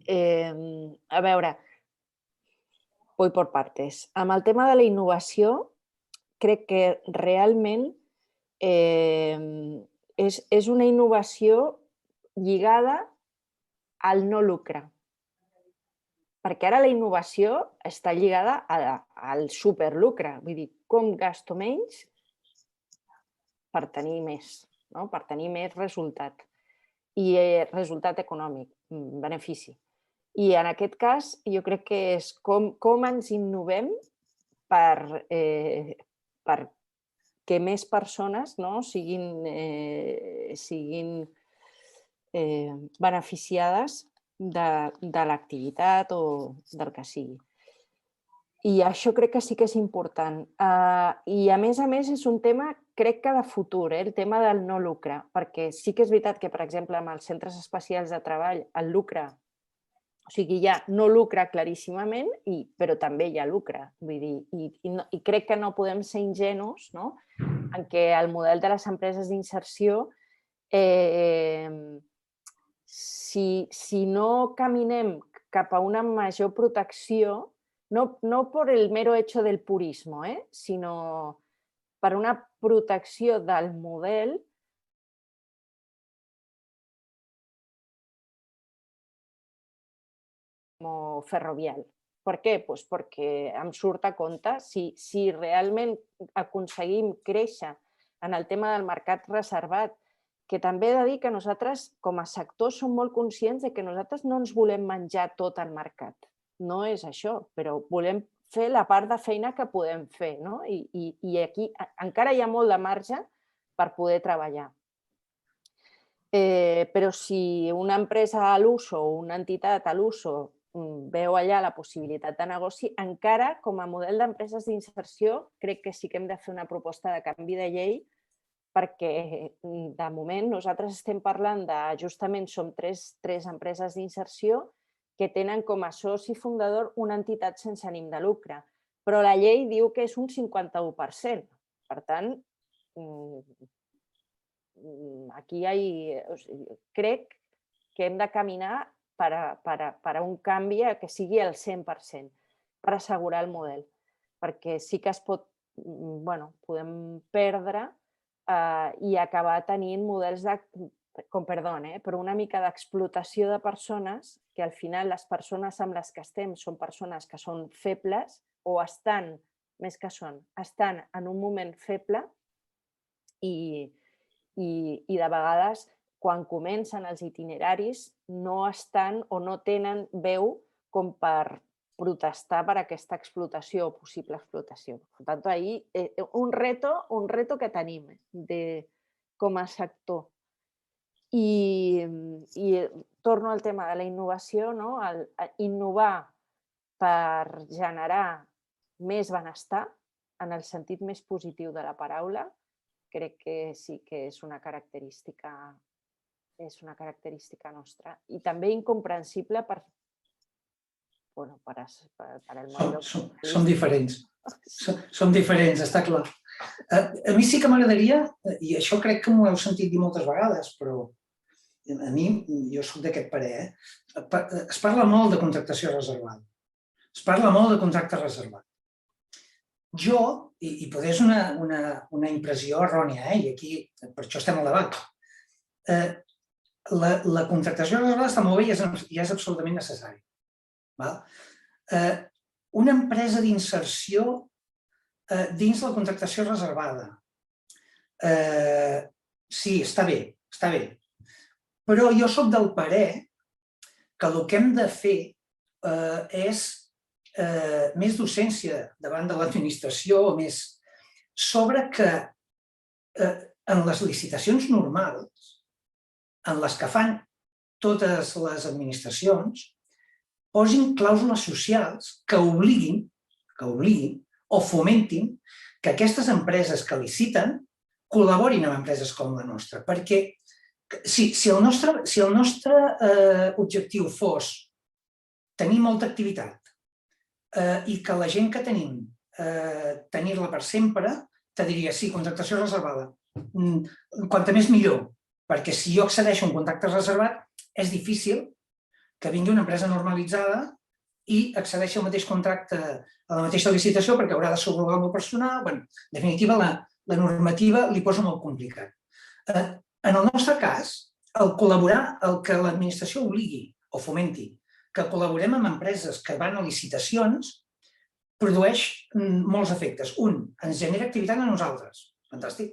A veure, voy por partes. Amb el tema de la innovació, crec que realment és una innovació lligada al no lucre. Perquè ara la innovació està lligada al superlucre. Vull dir, com gasto menys per tenir més, per tenir més resultat. I resultat econòmic, benefici. I en aquest cas jo crec que és com ens innovem per que més persones siguin beneficiades de l'activitat o del que sigui. I això crec que sí que és important. I a més és un tema, crec que de futur, el tema del no lucre, perquè sí que és veritat que, per exemple, amb els centres especials de treball, el lucre, o sigui, hi ha no lucre claríssimament, però també hi ha lucre. Vull dir, i crec que no podem ser ingenus en què el model de les empreses d'inserció, si no caminem cap a una major protecció, no por el mero hecho del purismo, sino per una protecció del model ferrovial. Per què? Perquè em surt a compte, si realment aconseguim créixer en el tema del mercat reservat, que també he de dir que nosaltres, com a sector, som molt conscients que nosaltres no ens volem menjar tot el mercat. No és això, però volem fer la part de feina que podem fer. I aquí encara hi ha molt de marge per poder treballar. Però si una empresa a l'uso o una entitat a l'uso veu allà la possibilitat de negoci, encara com a model d'empreses d'inserció crec que sí que hem de fer una proposta de canvi de llei, perquè de moment nosaltres estem parlant de, justament som tres empreses d'inserció que tenen com a soci fundador una entitat sense ànim de lucre, però la llei diu que és un 51%. Per tant, aquí crec que hem de caminar per a un canvi que sigui el 100%, per assegurar el model, perquè sí que podem perdre i acabar tenint models però una mica d'explotació de persones, que al final les persones amb les que estem són persones que són febles o estan en un moment feble i de vegades quan comencen els itineraris no estan o no tenen veu com per protestar per aquesta explotació o possible explotació. Per tant, ahí un reto que tenim com a sector. I torno al tema de la innovació, innovar per generar més benestar, en el sentit més positiu de la paraula, crec que sí que és una característica nostra. I també incomprensible per al món. Som diferents. Som diferents, està clar. A mi sí que m'agradaria, i això crec que m'ho heu sentit dir moltes vegades, però a mi, jo soc d'aquest parer, es parla molt de contractació reservada. Es parla molt de contracte reservat. Jo i potser és una impressió errònia, i aquí per això estem al debat. La contractació reservada està molt bé i és absolutament necessari. Una empresa d'inserció dins la contractació reservada. Sí, està bé, està bé. Però jo soc del parer que el que hem de fer és més docència davant de l'administració, més sobre que en les licitacions normals, en les que fan totes les administracions, posin clàusules socials que obliguin o fomentin que aquestes empreses que liciten col·laborin amb empreses com la nostra. Perquè si el nostre objectiu fos tenir molta activitat i que la gent que tenim, tenir-la per sempre, te diria, sí, contractació reservada. Quanta més millor, perquè si jo accedeixo a un contracte reservat, és difícil que vingui una empresa normalitzada i accedeixi al mateix contracte, a la mateixa licitació, perquè haurà de subrogar el meu personal. En definitiva, la normativa li posa molt complicat. En el nostre cas, el col·laborar, el que l'administració obligui o fomenti, que col·laborem amb empreses que van a licitacions, produeix molts efectes. Un, ens genera activitat a nosaltres. Fantàstic.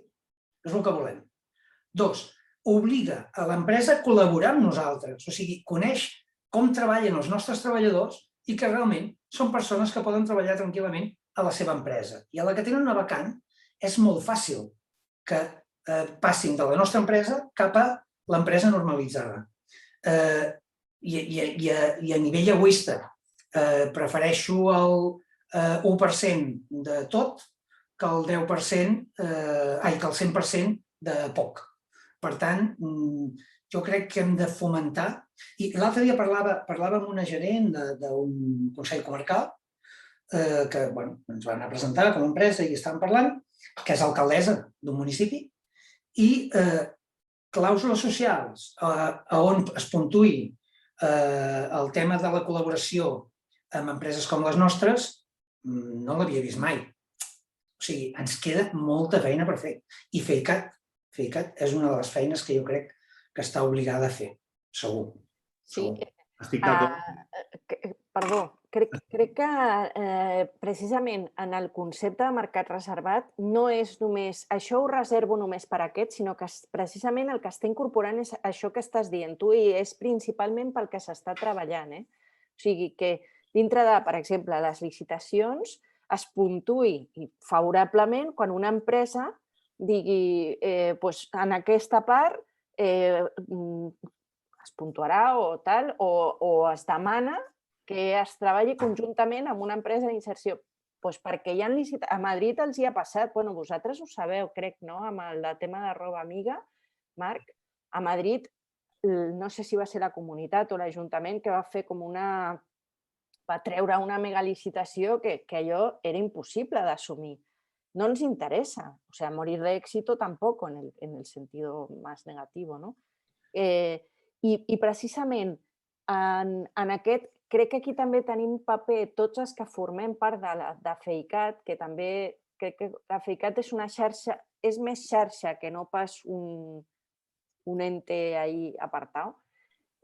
És el que volem. Dos, obliga a l'empresa a col·laborar amb nosaltres. O sigui, coneix com treballen els nostres treballadors i que realment són persones que poden treballar tranquil·lament a la seva empresa. I a la que tenen una vacant és molt fàcil que passin de la nostra empresa cap a l'empresa normalitzada. I a nivell egoista prefereixo el 1% de tot que el 10%, que el 100% de poc. Per tant, jo crec que hem de fomentar. I l'altre dia parlava amb una gerent d'un consell comarcal que ens van a presentar com a empresa i estàvem parlant, que és alcaldessa d'un municipi, i clàusules socials on es puntuï el tema de la col·laboració amb empreses com les nostres, no l'havia vist mai. O sigui, ens queda molta feina per fer. I FEICAT és una de les feines que jo crec que està obligada a fer, segur. Sí. Estic d'acord. Perdó, crec que precisament en el concepte de mercat reservat no és només això ho reservo només per a aquest, sinó que precisament el que està incorporant és això que estàs dient tu i és principalment pel que s'està treballant. O sigui que dintre de, per exemple, les licitacions es puntuï favorablement quan una empresa digui en aquesta part es puntuarà o tal, o es demana que es treballi conjuntament amb una empresa d'inserció. Perquè a Madrid els hi ha passat, vosaltres ho sabeu, crec, no? Amb el tema de roba amiga, Marc, a Madrid, no sé si va ser la comunitat o l'Ajuntament que va fer com va treure una megalicitació que allò era impossible d'assumir. No ens interesa, o sea, morir de éxito tampoco en el sentido más negativo, ¿no? I precisament en aquest, crec que aquí també tenim paper tots els que formem part de FEICAT, que també crec que la FEICAT és una xarxa, és més xarxa que no pas un ente ahí apartat.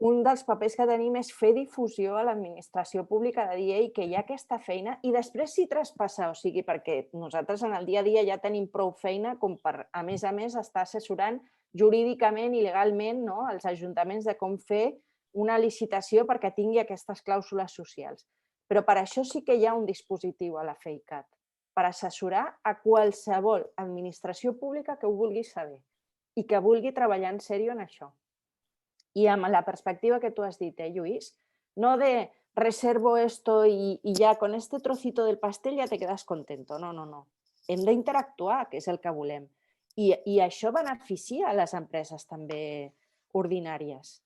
Un dels papers que tenim és fer difusió a l'administració pública de dir que hi ha aquesta feina i després s'hi traspassa, o sigui, perquè nosaltres en el dia a dia ja tenim prou feina com per, a més, estar assessorant jurídicament i legalment els ajuntaments de com fer una licitació perquè tingui aquestes clàusules socials. Però per això sí que hi ha un dispositiu a la FEICAT, per assessorar a qualsevol administració pública que ho vulgui saber i que vulgui treballar en sèrio en això. I amb la perspectiva que tu has dit, Lluís, no de reservo esto y ya con este trocito del pastel ya te quedas contento. No, no, no. Hem d'interactuar, que és el que volem. I això beneficia a les empreses també ordinàries.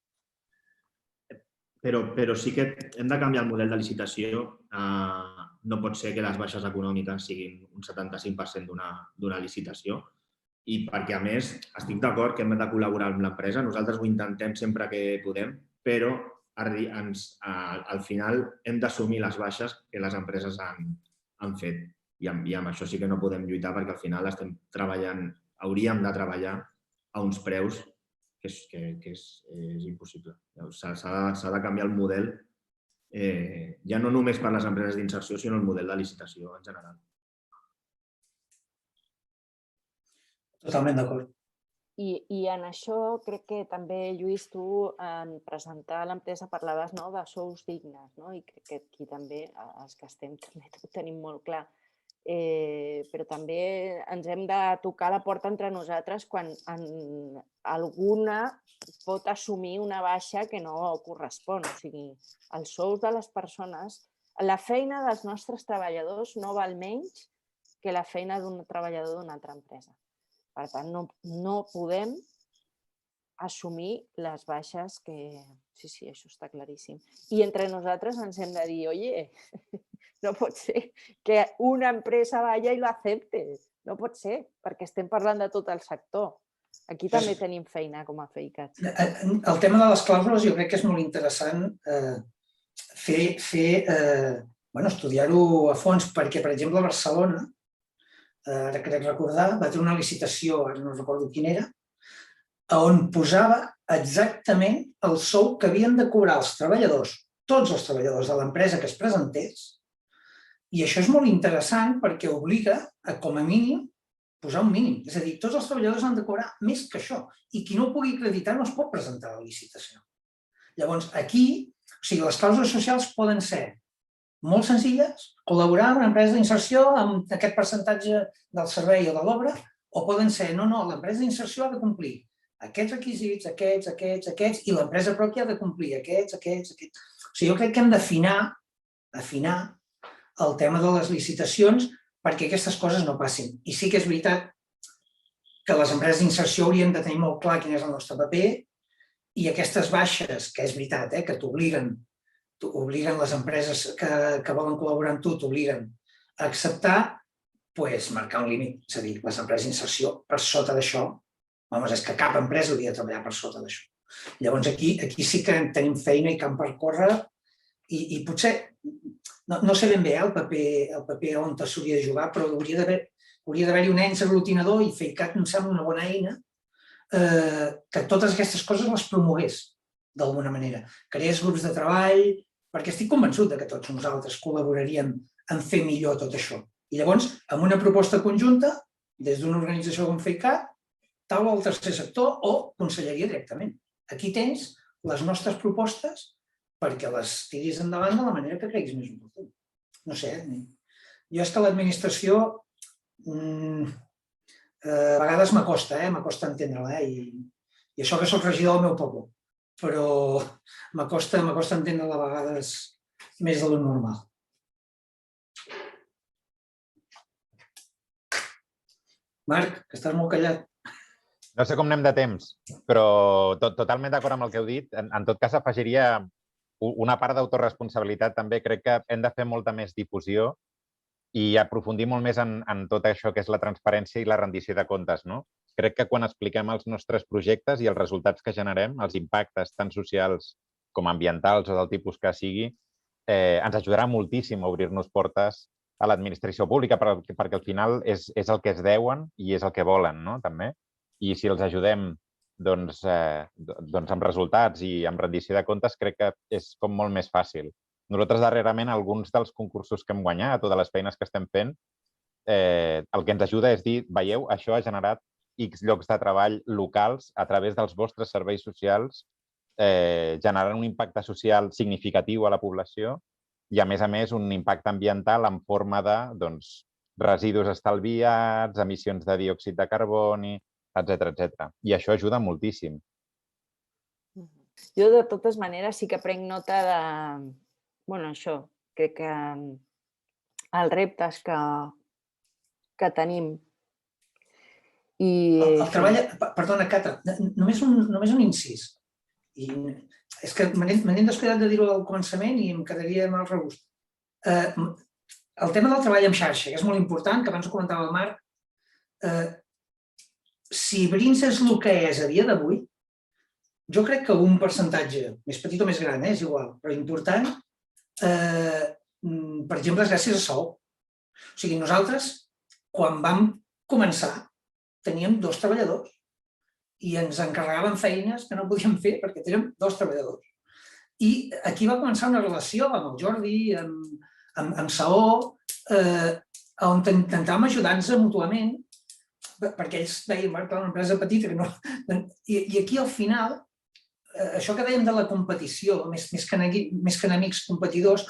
Però sí que hem de canviar el model de licitació. No pot ser que les baixes econòmiques siguin un 75% d'una licitació. I perquè, a més, estic d'acord que hem de col·laborar amb l'empresa. Nosaltres ho intentem sempre que podem, però al final hem d'assumir les baixes que les empreses han fet. I amb això sí que no podem lluitar perquè al final estem treballant, hauríem de treballar a uns preus que és impossible. S'ha de canviar el model, ja no només per les empreses d'inserció, sinó el model de licitació en general. Totalment d'acord. I en això crec que també, Lluís, tu en presentar l'empresa parlaves de sous dignes, i crec que aquí també els que estem també ho tenim molt clar. Però també ens hem de tocar la porta entre nosaltres quan alguna pot assumir una baixa que no correspon. O sigui, els sous de les persones, la feina dels nostres treballadors no val menys que la feina d'un treballador d'una altra empresa. Per tant, no podem assumir les baixes que... Sí, això està claríssim. I entre nosaltres ens hem de dir, oye, no pot ser que una empresa vaya i lo acepte. No pot ser, perquè estem parlant de tot el sector. Aquí també tenim feina com a FEICAT. El tema de les clàusules jo crec que és molt interessant estudiar-ho a fons, perquè, per exemple, a Barcelona, ara crec recordar, va tenir una licitació, ara no recordo quina era, on posava exactament el sou que havien de cobrar els treballadors, tots els treballadors de l'empresa que es presentés, i això és molt interessant perquè obliga a, com a mínim, posar un mínim. És a dir, tots els treballadors han de cobrar més que això, i qui no ho pugui acreditar no es pot presentar a la licitació. Llavors, aquí, les clàusules socials poden ser molt senzilles, col·laborar amb una empresa d'inserció amb aquest percentatge del servei o de l'obra, o poden ser, no, l'empresa d'inserció ha de complir aquests requisits, aquests, i l'empresa pròpia ha de complir aquests. O sigui, jo crec que hem d'afinar el tema de les licitacions perquè aquestes coses no passin. I sí que és veritat que les empreses d'inserció haurien de tenir molt clar quin és el nostre paper i aquestes baixes, que és veritat, que t'obliguen les empreses que volen col·laborar amb tu, t'obliguen a acceptar, doncs marcar un límit. És a dir, les empreses d'inserció per sota d'això, és que cap empresa hauria de treballar per sota d'això. Llavors aquí sí que tenim feina i camp per córrer i potser, no sé ben bé el paper on s'hauria de jugar, però hauria d'haver-hi un ens aglutinador i FEICAT em sembla una bona eina que totes aquestes coses les promogués d'alguna manera. Creés grups de treball, perquè estic convençut que tots nosaltres col·laboraríem en fer millor tot això. I llavors, amb una proposta conjunta, des d'una organització com FEICAT, taula del tercer sector o conselleria directament. Aquí tens les nostres propostes perquè les tiris endavant de la manera que creguis més important. No sé, jo és que l'administració a vegades m'acosta entendre-la, i això que soc regidor del meu poble, però m'acosta entendre-la a vegades més de lo normal. Marc, que estàs molt callat. No sé com anem de temps, però totalment d'acord amb el que heu dit. En tot cas, afegiria una part d'autoresponsabilitat també. Crec que hem de fer molta més difusió i aprofundir molt més en tot això que és la transparència i la rendició de comptes. Crec que quan expliquem els nostres projectes i els resultats que generem, els impactes tant socials com ambientals o del tipus que sigui, ens ajudarà moltíssim a obrir-nos portes a l'administració pública, perquè al final és el que es deuen i és el que volen, també. I si els ajudem amb resultats i amb rendició de comptes, crec que és com molt més fàcil. Nosaltres, darrerament, alguns dels concursos que hem guanyat o de les feines que estem fent, el que ens ajuda és dir, veieu, això ha generat X llocs de treball locals a través dels vostres serveis socials, generant un impacte social significatiu a la població i, a més, un impacte ambiental en forma de residus estalviats, emissions de diòxid de carboni, etc. I això ajuda moltíssim. Jo, de totes maneres, sí que prenc nota de... això, crec que els reptes que tenim. El treball... Perdona, Cata, només un incís. És que me n'he descuidat de dir-ho al començament i em quedaria mal regust. El tema del treball en xarxa, que és molt important, que abans ho comentava el Marc, si Brins és el que és a dia d'avui, jo crec que un percentatge, més petit o més gran, és igual, però important, per exemple, és gràcies a Sou. O sigui, nosaltres, quan vam començar, teníem 2 treballadors i ens encarregaven feines que no podíem fer perquè teníem 2 treballadors. I aquí va començar una relació amb el Jordi, amb Saó, on intentàvem ajudar-nos mútuament, perquè ells deien, que era una empresa petita, i aquí al final, això que dèiem de la competició, més que enemics competidors,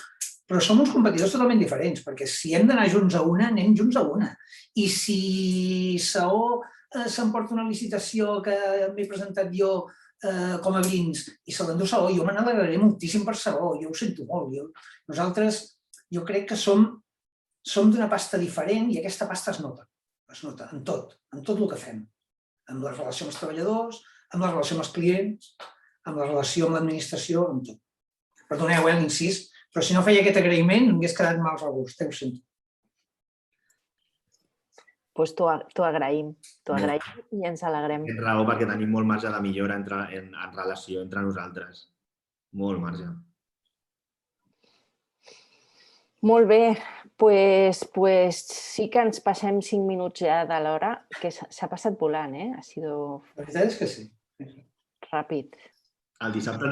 però som uns competidors totalment diferents, perquè si hem d'anar junts a una, anem junts a una. I si Saó s'emporta una licitació que m'he presentat jo com a vins i se l'endú Saó, jo me n'alegraré moltíssim per Saó, jo ho sento molt. Nosaltres, jo crec que som d'una pasta diferent i aquesta pasta es nota en tot el que fem, amb la relació amb els treballadors, amb la relació amb els clients, amb la relació amb l'administració, amb tot. Perdoneu, l'incís, però si no feia aquest agraïment m'hagués quedat mal regust, ho sento. Doncs t'ho agraïm i ens alegrem. Tens raó perquè tenim molt marge de millora en relació entre nosaltres. Molt marge. Molt bé, doncs sí que ens passem 5 minuts ja de l'hora, que s'ha passat volant, Ha sido... La veritat és que sí. Ràpid. El dissabte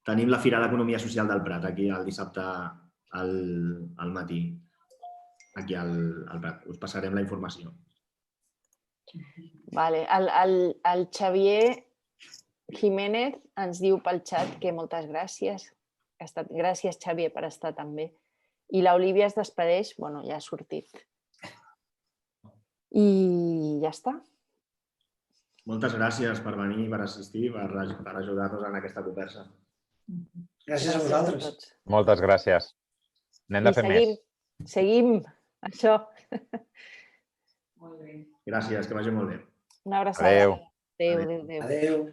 tenim la Fira d'Economia Social del Prat, aquí el dissabte al matí, aquí al Prat. Us passarem la informació. Vale. El Xavier Jiménez ens diu pel xat que moltes gràcies. Gràcies, Xavier, per estar també. I l'Olivia es despedeix, ja ha sortit. I ja està. Moltes gràcies per venir, per assistir, per ajudar-nos en aquesta conversa. Gràcies a vosaltres. Moltes gràcies. N'hem de fer més. Seguim, això. Molt bé. Gràcies, que vagi molt bé. Una abraçada. Adéu. Adéu. Adéu.